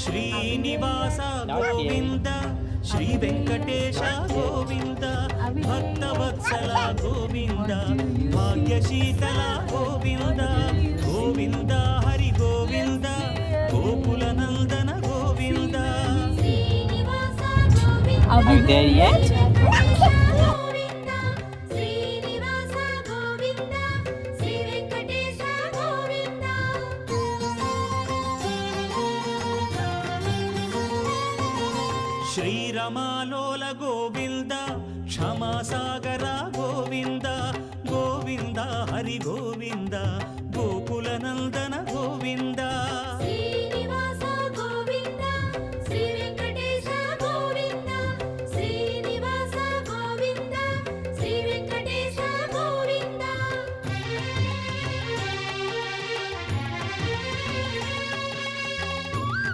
Srinivasa Govinda Shri Venkatesha Govinda Bhaktavatsala Govinda భాగ్యశీతల Govinda Govinda Hari Govinda Gokula Nandana Govinda. Are we there yet? శ్రీరమాలోల Govinda క్షమాసాగర Govinda Govinda Hari Govinda Gokula Nandana Govinda.